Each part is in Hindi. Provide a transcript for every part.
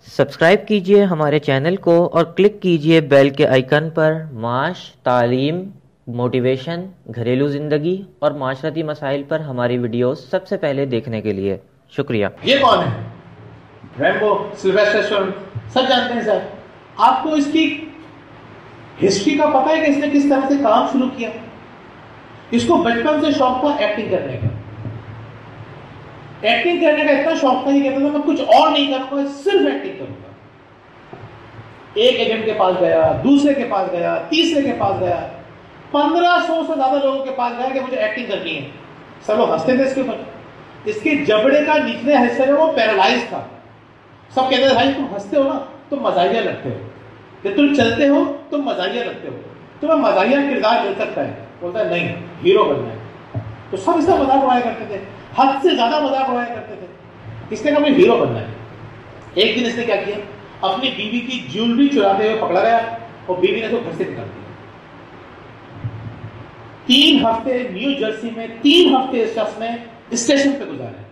सब्सक्राइब कीजिए हमारे चैनल को और क्लिक कीजिए बेल के आइकन पर। माश, तालीम, मोटिवेशन, घरेलू ज़िंदगी और माशरती मसाइल पर हमारी वीडियोस सबसे पहले देखने के लिए शुक्रिया। ये कौन है? रैम्बो, सिल्वेस्टर स्टैलोन, सब जानते हैं सर। आपको इसकी हिस्ट्री का पता है कि इसने किस तरह से काम शुरू किया? इसको बचपन से शौक था एक्टिंग करने का। एक्टिंग करने का इतना शौक था, ये कहता था मैं कुछ और नहीं करूंगा, सिर्फ एक्टिंग करूंगा। एक एजेंट के पास गया, दूसरे के पास गया, तीसरे के पास गया, 1500 से ज्यादा लोगों के पास गया कि मुझे एक्टिंग करनी है। सब लोग हंसते थे इसके ऊपर। इसके जबड़े का निचले हिस्से में वो पैरालाइज था। सब कहते थे भाई तुम हंसते हो ना, तुम मजाहिया लगते हो, कि तुम चलते हो तुम मजाहिया लगते हो, तुम्हें मजाहिया किरदार मिल सकता है। बोलता है नहीं, हीरो बनना है। तो सब इसका मजाक उड़ाया करते थे, हद से ज्यादा मजाक उड़ाया करते थे। इसने कहा मुझे हीरो बनना है। एक दिन इसने क्या किया, अपनी बीवी की ज्वेलरी चुराते हुए पकड़ा गया और बीवी ने उसको घर से निकाल दिया। 3 हफ्ते न्यू जर्सी में 3 हफ्ते इस शख्स ने स्टेशन पे गुजारे।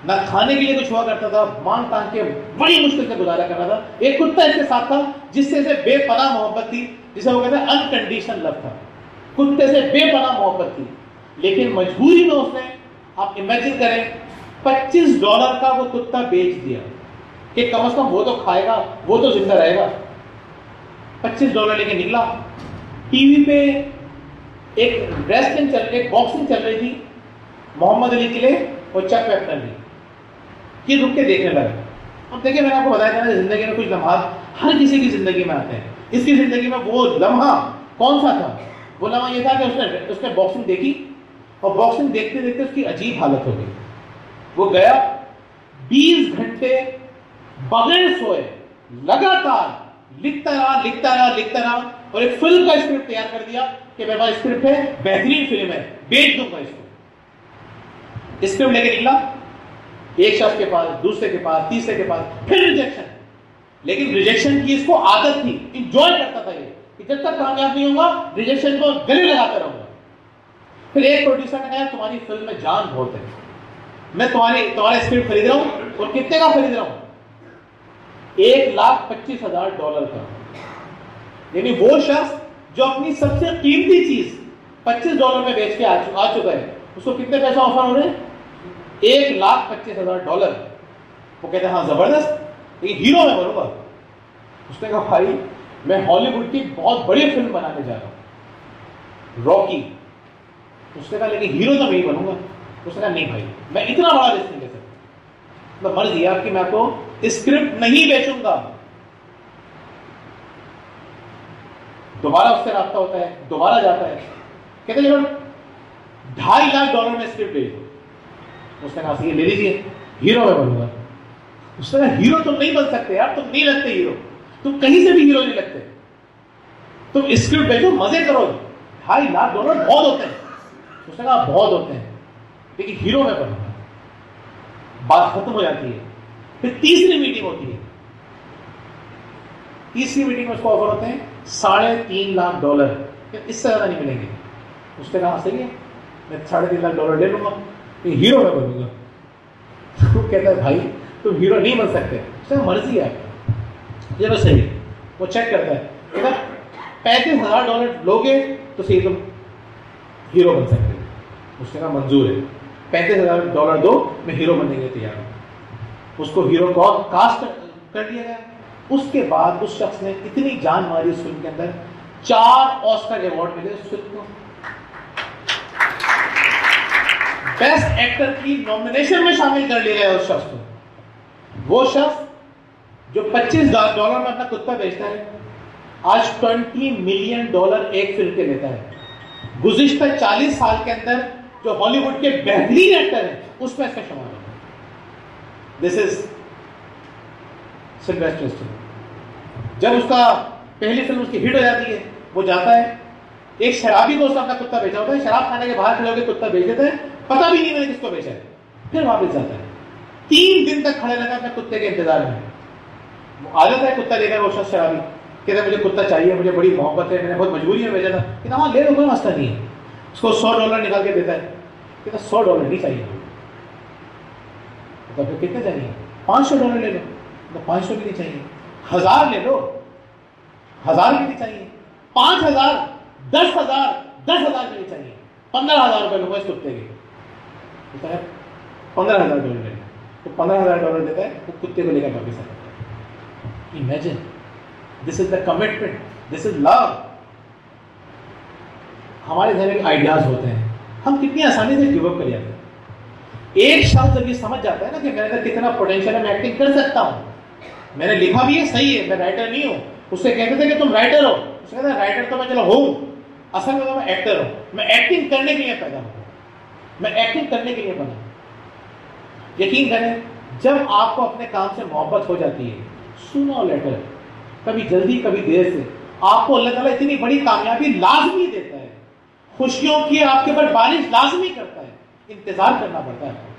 ना खाने के लिए कुछ हुआ करता था, मांग तांग के बड़ी मुश्किल से गुजारा कर रहा था। एक कुत्ता इसके साथ था जिससे इसे बेपनाह मोहब्बत थी, जिसे वो कहते हैं अनकंडीशनल लव था। कुत्ते से बेपनाह मोहब्बत थी, लेकिन मजबूरी में उसने, आप इमेजिन करें, $25 का वो कुत्ता बेच दिया कि कम से कम वो तो खाएगा, वो तो जिंदा रहेगा। $25 लेके निकला। टीवी पे एक रेसलिंग चल रही, एक बॉक्सिंग चल रही थी, मोहम्मद अली के लिए और चक वेप्टन ने। ये रुक के देखने लगा। अब देखिए, मैंने आपको बताया था ना, जिंदगी में कुछ लम्हात हर किसी की जिंदगी में आते हैं। इसकी जिंदगी में वो लम्हा कौन सा था? वो लम्हा ये था कि उसने बॉक्सिंग देखी और बॉक्सिंग देखते देखते उसकी अजीब हालत हो गई। वो गया 20 घंटे बगैर सोए लगातार लिखता रहा और एक फिल्म का स्क्रिप्ट तैयार कर दिया कि मेरे पास स्क्रिप्ट है, बेहतरीन फिल्म है, बेच दूंगा इसको। स्क्रिप्ट लेके निकला, एक शख्स के पास, दूसरे के पास, तीसरे के पास, फिर रिजेक्शन। लेकिन रिजेक्शन की इसको आदत थी, इंजॉय करता था ये, कि जब तक कामयाब नहीं होगा रिजेक्शन को गले लगाता रहूंगा। फिर एक प्रोड्यूसर ने कहा तुम्हारी फिल्म में जान बहुत है, मैं तुम्हारे स्क्रिप्ट खरीद रहा हूं। और कितने का खरीद रहा हूं? $1,25,000 का। यानी वो शख्स जो अपनी सबसे कीमती चीज $25 में बेच के आ चुका है, उसको कितने पैसा ऑफर हो रहे हैं? $1,25,000। वो कहते हैं हाँ जबरदस्त, लेकिन हीरो मैं बनूंगा। उसने कहा भाई मैं हॉलीवुड की बहुत बड़ी फिल्म बनाने जा रहा हूं, रॉकी। उसने कहा लेकिन हीरो तो मैं ही बनूंगा। उसने कहा नहीं भाई, मैं इतना बड़ा रिस्क नहीं ले सकता, तो मर्जी आपकी, मैं आपको स्क्रिप्ट नहीं बेचूंगा। दोबारा उससे रास्ता होता है, दोबारा जाता है, कहते चलो $2.5 लाख में स्क्रिप्ट भेज दो। उसने कहा ले लीजिए, हीरो मैं बनूंगा। उसने कहा हीरो तुम नहीं बन सकते यार, तुम नहीं लगते हीरो, तुम कहीं से भी हीरो नहीं लगते, तुम स्क्रिप्ट भेजो, मजे करो। $2.5 लाख बहुत होते हैं। उसने कहा बहुत होते हैं, लेकिन हीरो में बनूंगा। बात खत्म हो जाती है। फिर तीसरी मीटिंग होती है। तीसरी मीटिंग में उसको ऑफर होते हैं $3.5 लाख। इससे ज्यादा नहीं मिलेंगे। उसने कहा सही है, मैं $3.5 लाख ले लूंगा, हीरो में बनूंगा। तो कहता है भाई तुम हीरो नहीं बन सकते। उसने मर्जी है आपकी, चलो सही है। वो चेक करता है, कहता $35,000 लोगे तो सही तुम हीरो बन सकते हो। उसने कहा मंजूर है, $35,000 दो, मैं हीरो बनने के लिए तैयार हूं। उसको हीरो को कास्ट कर दिया गया। उसके बाद उस शख्स ने इतनी जान मारी उस फिल्म के अंदर, 4 ऑस्कर अवार्ड मिले उस फिल्म को। बेस्ट एक्टर की नॉमिनेशन में शामिल कर लिया गया उस शख्स को। वो शख्स जो $25 में अपना कुत्ता बेचता है, आज $20 मिलियन एक फिल्म के लेता है। गुज़िश्ता 40 साल के अंदर जो हॉलीवुड के बेहतरीन एक्टर हैं उसमें इसका शुमार है। This is Sylvester Stallone. जब उसका पहली फिल्म उसकी हिट हो जाती है, वो जाता है, एक शराबी को उसने अपना कुत्ता बेचा होता है, शराब खाने के बाहर खड़े होकर कुत्ता बेच देता है, पता भी नहीं मैंने किसको बेचा है। फिर वापस जाता है, 3 दिन तक खड़े रहता है अपने कुत्ते के इंतजार में। वो आ जाता है कुत्ता लेकर, वो शख्स शराबी कहता है मुझे कुत्ता चाहिए, मुझे बड़ी मोहब्बत है, मैंने बहुत मजबूरी में भेजा था। कहता हाँ ले लो, कोई मसला नहीं है। उसको $100 निकाल के देता है। कहता $100 नहीं चाहिए। तो फिर कितने चाहिए? $500 ले लो। तो 500 भी नहीं चाहिए, 1000 ले लो, 1000 भी नहीं चाहिए, 5000, 10,000, 10,000 भी नहीं चाहिए, 15,000 रुपए लूंगा इस कुत्ते के, तो 15,000 डॉलर लेना, तो 15,000 डॉलर देता है, वो कुत्ते को लेकर पाकिस्तान आता है। Imagine, this is the commitment, this is love. हमारे घर में आइडियाज होते हैं, हम कितनी आसानी से गिव अप कर जाते हैं। एक शख्स जब ये समझ जाता है ना कि मेरे अंदर कितना पोटेंशियल है, मैं एक्टिंग कर सकता हूँ, मैंने लिखा भी है, सही है, मैं राइटर नहीं हूँ, उससे कहते थे कि तुम राइटर हो, उससे कहते राइटर तो मैं चलो हूँ, असल में तो मैं एक्टर हूँ, मैं एक्टिंग करने के लिए पैदा हूँ, मैं एक्टिंग करने के लिए बना। यकीन करें, जब आपको अपने काम से मोहब्बत हो जाती है, सूनर और लेटर, कभी जल्दी कभी देर से, आपको अल्लाह ताला इतनी बड़ी कामयाबी लाजमी देता है, खुशियों की आपके ऊपर बारिश लाजमी करता है, इंतजार करना पड़ता है।